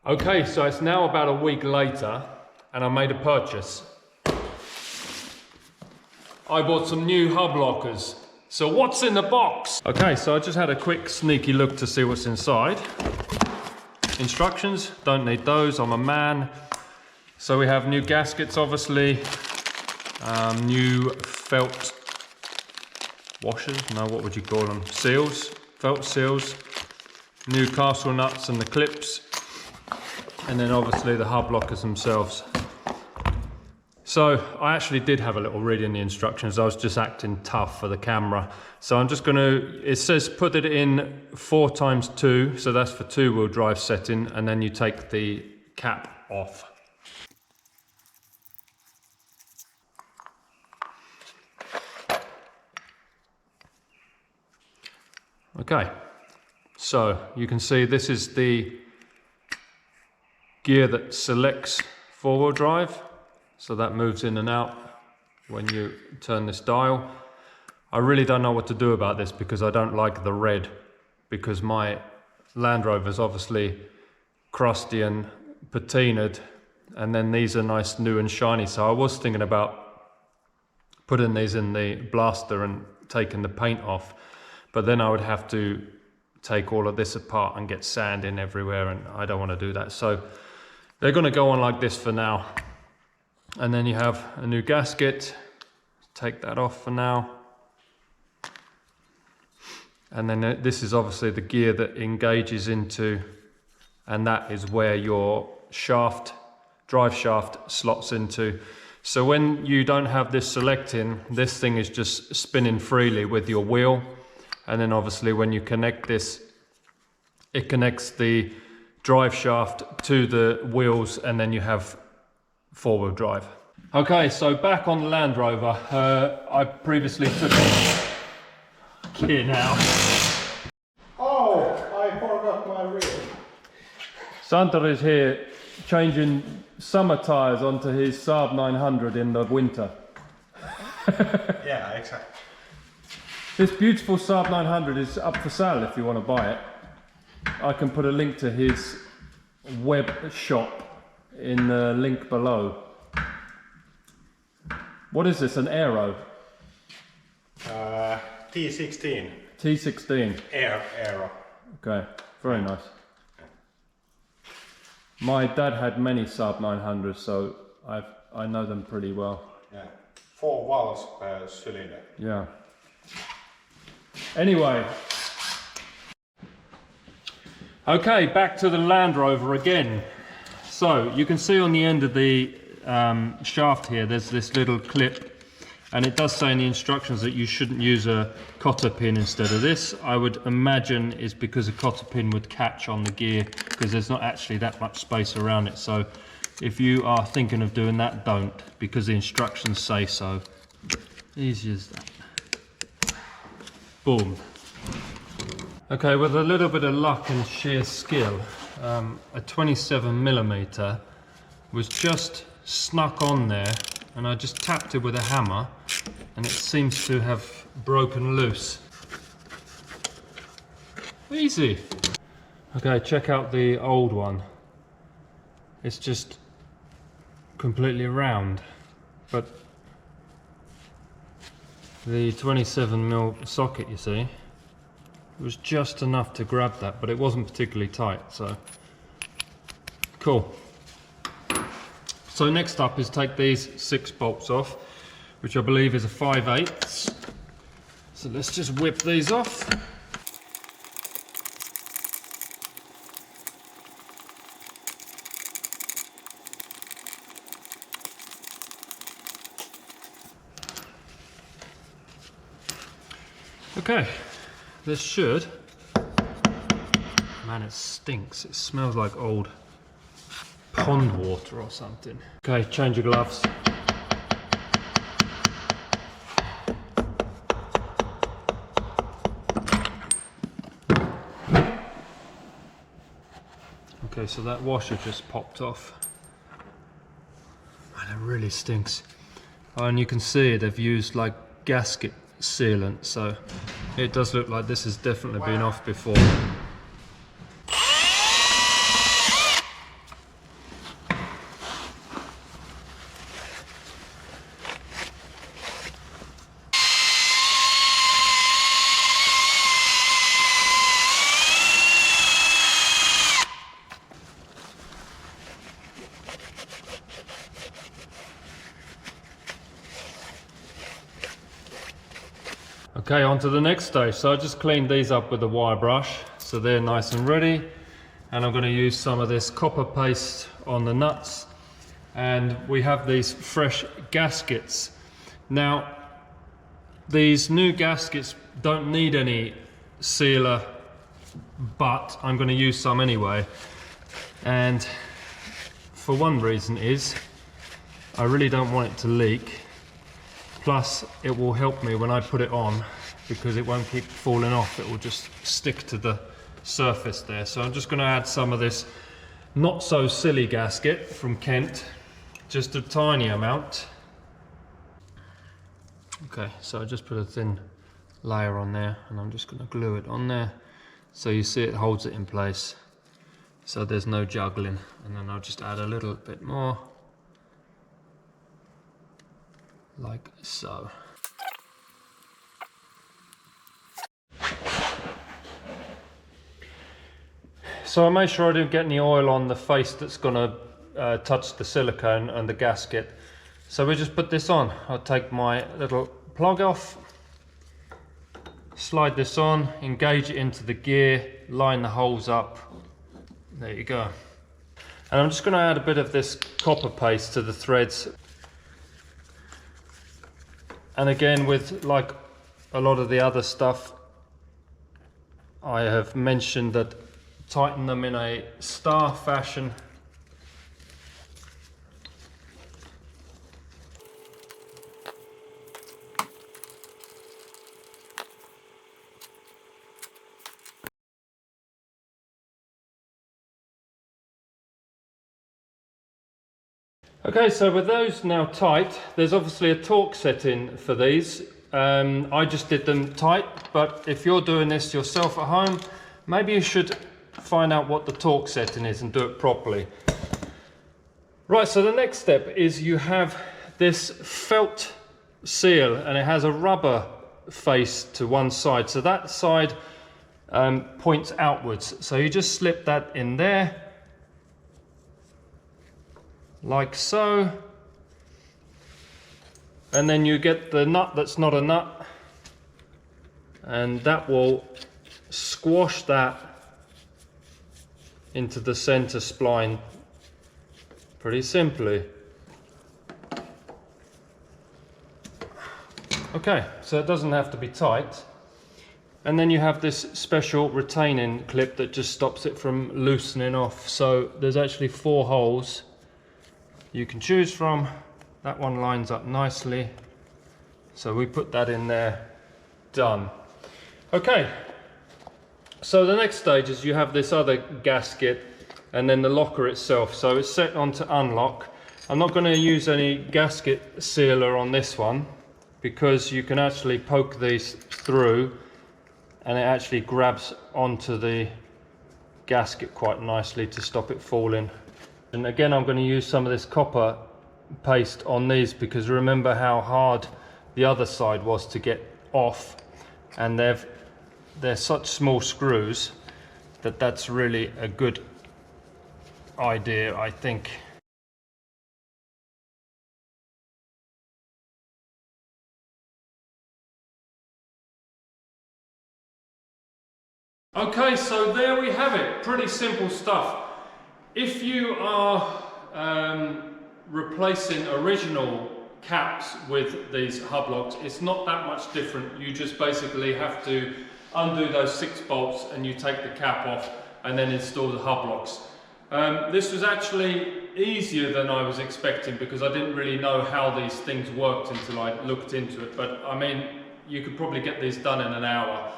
Okay, so it's now about a week later and I made a purchase. I bought some new hub lockers. So what's in the box? Okay, so I just had a quick sneaky look to see what's inside. Instructions, don't need those, I'm a man. So we have new gaskets, obviously. New felt washers, no, what would you call them? Seals, felt seals. New castle nuts and the clips. And then obviously the hub lockers themselves. So I actually did have a little read in the instructions. I was just acting tough for the camera. So I'm just gonna, it says put it in 4x2, so that's for 2-wheel drive setting, and then you take the cap off. Okay, so you can see this is the gear that selects 4-wheel drive. So that moves in and out when you turn this dial. I really don't know what to do about this because I don't like the red, because my Land Rover is obviously crusty and patinaed, and then these are nice, new and shiny. So I was thinking about putting these in the blaster and taking the paint off, but then I would have to take all of this apart and get sand in everywhere, and I don't want to do that. So they're going to go on like this for now. And then you have a new gasket, take that off for now. And then this is obviously the gear that engages into, and that is where your shaft, drive shaft slots into. So when you don't have this selecting, this thing is just spinning freely with your wheel. And then obviously when you connect this, it connects the drive shaft to the wheels, and then you have 4-wheel drive. Okay, so back on the Land Rover, I previously took it here now. Oh, I forgot my wheel. Santa is here changing summer tyres onto his Saab 900 in the winter. Yeah, exactly. This beautiful Saab 900 is up for sale if you want to buy it. I can put a link to his web shop in the link below. What is this, an Aero? T16. T16. Aero. Okay, very nice. My dad had many Saab 900s, so I know them pretty well. Yeah. 4 valves per cylinder. Yeah. Anyway. Okay, back to the Land Rover again. So you can see on the end of the shaft here, there's this little clip, and it does say in the instructions that you shouldn't use a cotter pin instead of this. I would imagine is because a cotter pin would catch on the gear, because there's not actually that much space around it. So if you are thinking of doing that, don't, because the instructions say so. Easy as that. Boom. Okay, with a little bit of luck and sheer skill, a 27mm was just snuck on there, and I just tapped it with a hammer and it seems to have broken loose. Easy. Okay, check out the old one. It's just completely round, but the 27mm socket, you see, it was just enough to grab that, but it wasn't particularly tight, so cool. So next up is take these 6 bolts off, which I believe is a 5/8. So let's just whip these off. Okay, this should, man, it stinks. It smells like old pond water or something. Okay, change your gloves. Okay, so that washer just popped off. Man, it really stinks. Oh, and you can see they've used like gasket sealant, so it does look like this has definitely been off before. Okay, on to the next stage. So I just cleaned these up with a wire brush, so they're nice and ready. And I'm going to use some of this copper paste on the nuts. And we have these fresh gaskets. Now, these new gaskets don't need any sealer, but I'm going to use some anyway. And for one reason is, I really don't want it to leak. Plus, it will help me when I put it on because it won't keep falling off. It will just stick to the surface there. So I'm just going to add some of this not so silly gasket from Kent, just a tiny amount. Okay, so I just put a thin layer on there and I'm just going to glue it on there. So you see it holds it in place. So there's no juggling. And then I'll just add a little bit more. Like so. So I made sure I didn't get any oil on the face that's going to touch the silicone and the gasket. So we just put this on. I'll take my little plug off, slide this on, engage it into the gear, line the holes up. There you go. And I'm just going to add a bit of this copper paste to the threads. And again, with like a lot of the other stuff, I have mentioned that tighten them in a star fashion. Okay, so with those now tight, there's obviously a torque setting for these. I just did them tight, but if you're doing this yourself at home, maybe you should find out what the torque setting is and do it properly. Right, so the next step is you have this felt seal and it has a rubber face to one side. So that side points outwards. So you just slip that in there, like so. And then you get the nut that's not a nut, and that will squash that into the center spline pretty simply. Okay, so it doesn't have to be tight. And then you have this special retaining clip that just stops it from loosening off. So there's actually 4 holes you can choose from. That one lines up nicely. So we put that in there, done. Okay, so the next stage is you have this other gasket and then the locker itself. So it's set on to unlock. I'm not going to use any gasket sealer on this one because you can actually poke these through and it actually grabs onto the gasket quite nicely to stop it falling. And again, I'm going to use some of this copper paste on these because remember how hard the other side was to get off, and they're such small screws that that's really a good idea, I think. Okay, so there we have it. Pretty simple stuff. If you are replacing original caps with these hub locks, it's not that much different. You just basically have to undo those 6 bolts and you take the cap off and then install the hub locks. This was actually easier than I was expecting because I didn't really know how these things worked until I looked into it. But I mean, you could probably get these done in an hour.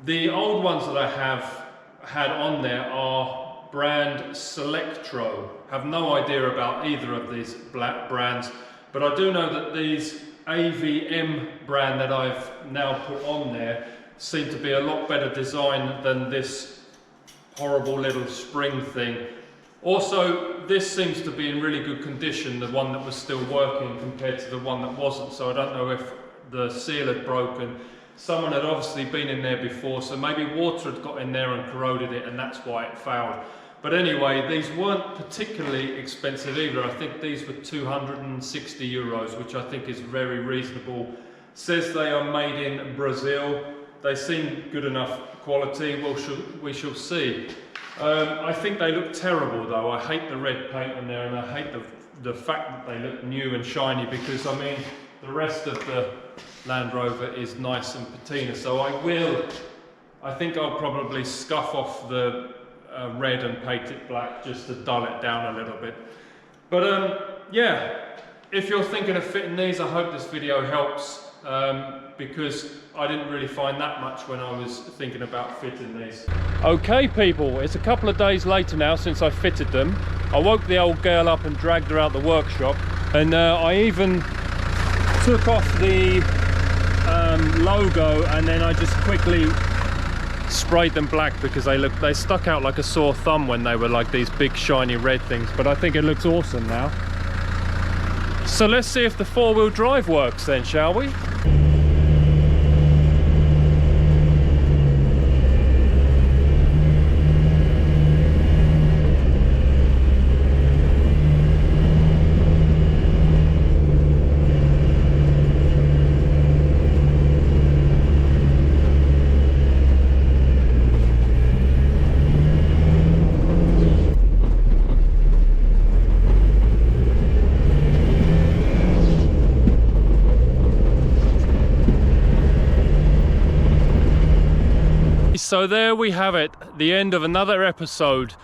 The old ones that I have had on there are brand Selectro. Have no idea about either of these black brands, but I do know that these AVM brand that I've now put on there seem to be a lot better design than this horrible little spring thing. Also, this seems to be in really good condition, the one that was still working compared to the one that wasn't, so I don't know if the seal had broken. Someone had obviously been in there before, so maybe water had got in there and corroded it and that's why it failed. But anyway, these weren't particularly expensive either. I think these were 260 euros, which I think is very reasonable Says they are made in Brazil. They seem good enough quality. We shall see. I think they look terrible though. I hate the red paint on there, and I hate the fact that they look new and shiny, because I mean the rest of the Land Rover is nice and patina. So I think I'll probably scuff off the red and paint it black just to dull it down a little bit. But yeah, if you're thinking of fitting these, I hope this video helps, because I didn't really find that much when I was thinking about fitting these. Okay people, it's a couple of days later now since I fitted them. I woke the old girl up and dragged her out the workshop, and I even took off the logo, and then I just quickly sprayed them black because they stuck out like a sore thumb when they were like these big shiny red things. But I think it looks awesome now. So let's see if the four-wheel drive works then, shall we? So there we have it, the end of another episode.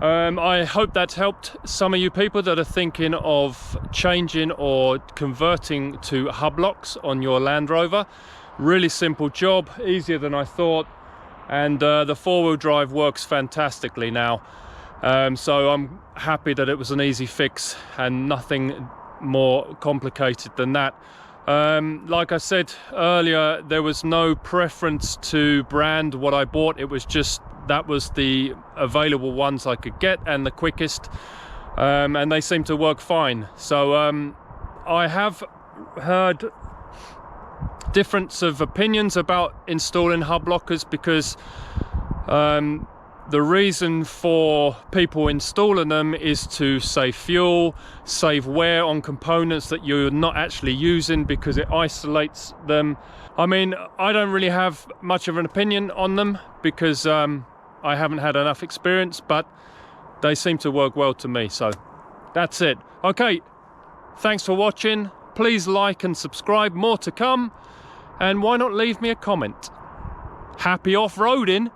I hope that's helped some of you people that are thinking of changing or converting to hub locks on your Land Rover. Really simple job, easier than I thought, and the four-wheel drive works fantastically now. So I'm happy that it was an easy fix and nothing more complicated than that. Like I said earlier, there was no preference to brand what I bought. It was just that was the available ones I could get and the quickest, and they seem to work fine. So I have heard difference of opinions about installing hub lockers, because the reason for people installing them is to save fuel, save wear on components that you're not actually using, because it isolates them. I mean, I don't really have much of an opinion on them because I haven't had enough experience, but they seem to work well to me. So that's it. Okay, thanks for watching. Please like and subscribe, more to come. And why not leave me a comment? Happy off-roading!